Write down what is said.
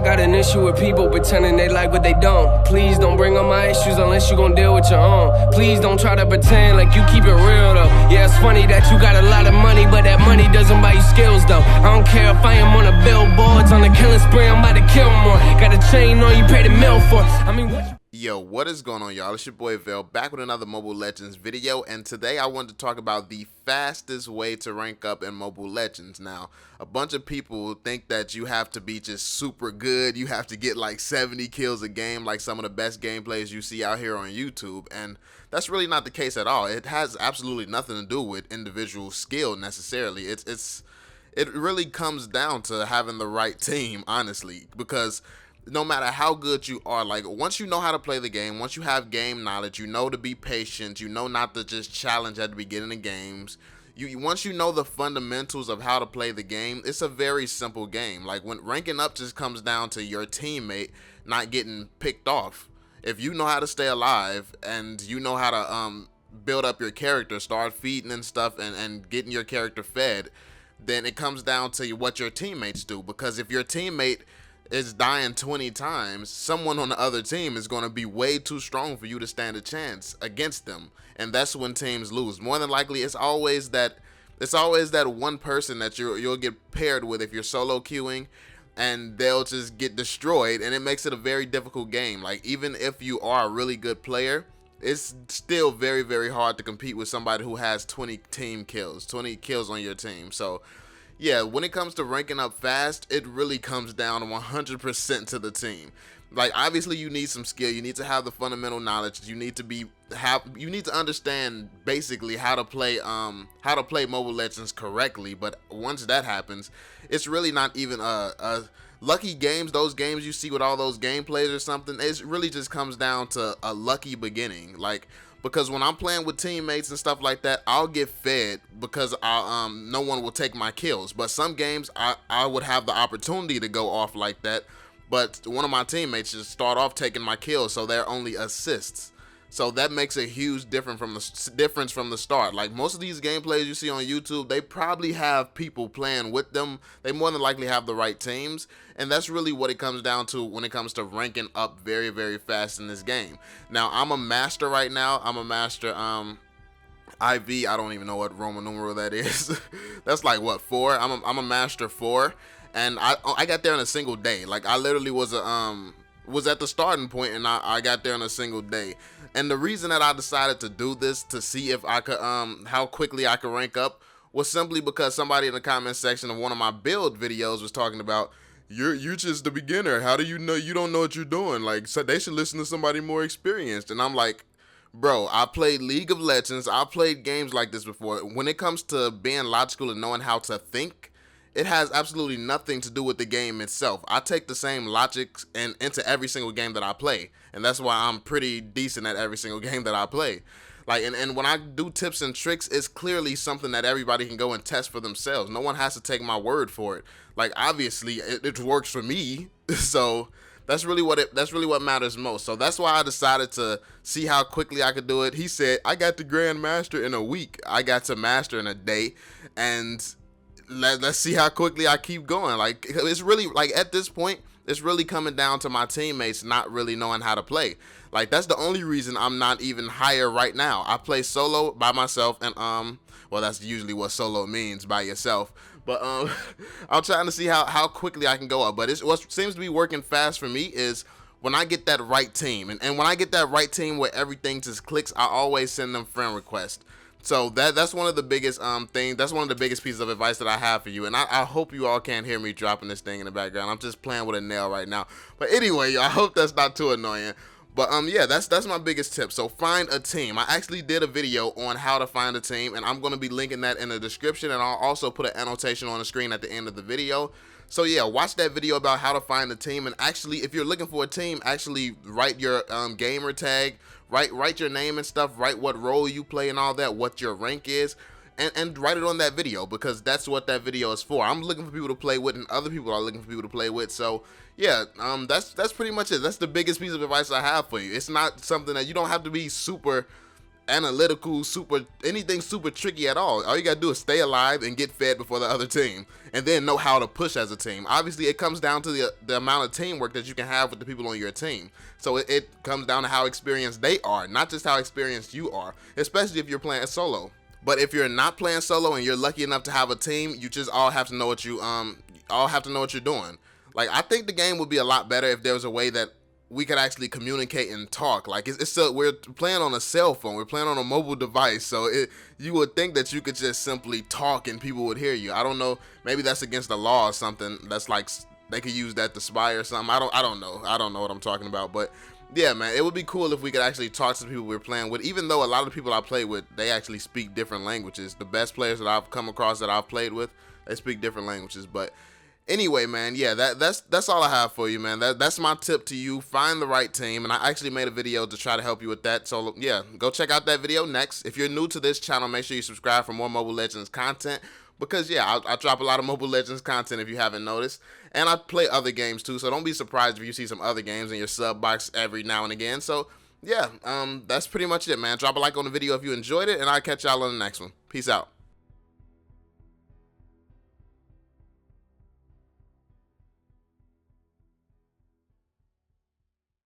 I got an issue with people pretending they like what they don't. Please don't bring up my issues unless you gon' deal with your own. Please don't try to pretend like you keep it real though. Yeah, it's funny that you got a lot of money, but that money doesn't buy you skills though. I don't care if I am on the billboards, on the killing spree, I'm about to kill more. Got a chain on you pay the mill for. I mean, what? Yo, what is going on, y'all? It's your boy VeLL, back with another Mobile Legends video, and today I wanted to talk about the fastest way to rank up in Mobile Legends. Now, a bunch of people think that you have to be just super good, you have to get like 70 kills a game like some of the best gameplays you see out here on YouTube, and that's really not the case at all. It has absolutely nothing to do with individual skill necessarily. It really comes down to having the right team, honestly, because no matter how good you are, like once you know how to play the game, once you have game knowledge, you know to be patient, you know not to just challenge at the beginning of games. Once you know the fundamentals of how to play the game, it's a very simple game. Like when ranking up just comes down to your teammate not getting picked off. If you know how to stay alive and you know how to build up your character, start feeding and stuff and getting your character fed, then it comes down to what your teammates do. Because if your teammate is dying 20 times, someone on the other team is going to be way too strong for you to stand a chance against them, and that's when teams lose. More than likely, it's always that one person that you'll get paired with if you're solo queuing, and they'll just get destroyed, and it makes it a very difficult game. Like even if you are a really good player, it's still very, very hard to compete with somebody who has 20 kills on your team. So yeah, when it comes to ranking up fast, it really comes down 100% to the team. Like obviously you need some skill, you need to have the fundamental knowledge, you need to understand basically how to play Mobile Legends correctly. But once that happens, it's really not even a lucky games. Those games you see with all those gameplays or something, it really just comes down to a lucky beginning. Like, because when I'm playing with teammates and stuff like that, I'll get fed because no one will take my kills. But some games I would have the opportunity to go off like that, but one of my teammates just start off taking my kills, so they're only assists. So that makes a huge difference from the start. Like most of these gameplays you see on YouTube, they probably have people playing with them. They more than likely have the right teams, and that's really what it comes down to when it comes to ranking up very, very fast in this game. Now I'm a master right now. I'm a master IV. I don't even know what Roman numeral that is. That's like what, 4? I'm a master 4, and I got there in a single day. Like I literally was at the starting point, and I got there in a single day. And the reason that I decided to do this, to see if I could how quickly I could rank up, was simply because somebody in the comment section of one of my build videos was talking about, you're just a beginner, how do you know you don't know what you're doing? Like, so they should listen to somebody more experienced. And I'm like, bro, I played League of Legends, I played games like this before. When it comes to being logical and knowing how to think, it has absolutely nothing to do with the game itself. I take the same logic into every single game that I play, and that's why I'm pretty decent at every single game that I play. Like, and when I do tips and tricks, it's clearly something that everybody can go and test for themselves. No one has to take my word for it. Like, obviously, it works for me, so that's really what matters most. So that's why I decided to see how quickly I could do it. He said, I got to Grandmaster in a week. I got to Master in a day, and let's see how quickly I keep going. Like, it's really, like, at this point, it's really coming down to my teammates not really knowing how to play. Like, that's the only reason I'm not even higher right now. I play solo by myself, and well, that's usually what solo means, by yourself. But I'm trying to see how quickly I can go up. But what seems to be working fast for me is when I get that right team. And when I get that right team where everything just clicks, I always send them friend requests. So that's one of the biggest things. That's one of the biggest pieces of advice that I have for you. And I hope you all can't hear me dropping this thing in the background. I'm just playing with a nail right now. But anyway, I hope that's not too annoying. But yeah, that's my biggest tip. So find a team. I actually did a video on how to find a team, and I'm going to be linking that in the description, and I'll also put an annotation on the screen at the end of the video. So yeah, watch that video about how to find a team, and actually, if you're looking for a team, actually write your gamer tag, write your name and stuff, write what role you play and all that, what your rank is, and write it on that video, because that's what that video is for. I'm looking for people to play with, and other people are looking for people to play with. So yeah, that's pretty much it. That's the biggest piece of advice I have for you. It's not something that you don't have to be super analytical, anything super tricky at all. All you gotta do is stay alive and get fed before the other team, and then know how to push as a team. Obviously, it comes down to the amount of teamwork that you can have with the people on your team. So it comes down to how experienced they are, not just how experienced you are, especially if you're playing solo. But if you're not playing solo and you're lucky enough to have a team, you just all have to know what you're doing. Like, I think the game would be a lot better if there was a way that we could actually communicate and talk. Like, we're playing on a cell phone, we're playing on a mobile device, so you would think that you could just simply talk and people would hear you. I don't know, maybe that's against the law or something. That's like they could use that to spy or something. I don't know what I'm talking about. But yeah, man, it would be cool if we could actually talk to the people we're playing with, even though a lot of the people I play with, they actually speak different languages. The best players that I've come across that I've played with, they speak different languages. But anyway, man, yeah, that's all I have for you, man. That's my tip to you. Find the right team, and I actually made a video to try to help you with that. So yeah, go check out that video next. If you're new to this channel, make sure you subscribe for more Mobile Legends content, because yeah, I drop a lot of Mobile Legends content if you haven't noticed, and I play other games too. So don't be surprised if you see some other games in your sub box every now and again. So yeah, that's pretty much it, man. Drop a like on the video if you enjoyed it, and I'll catch y'all on the next one. Peace out.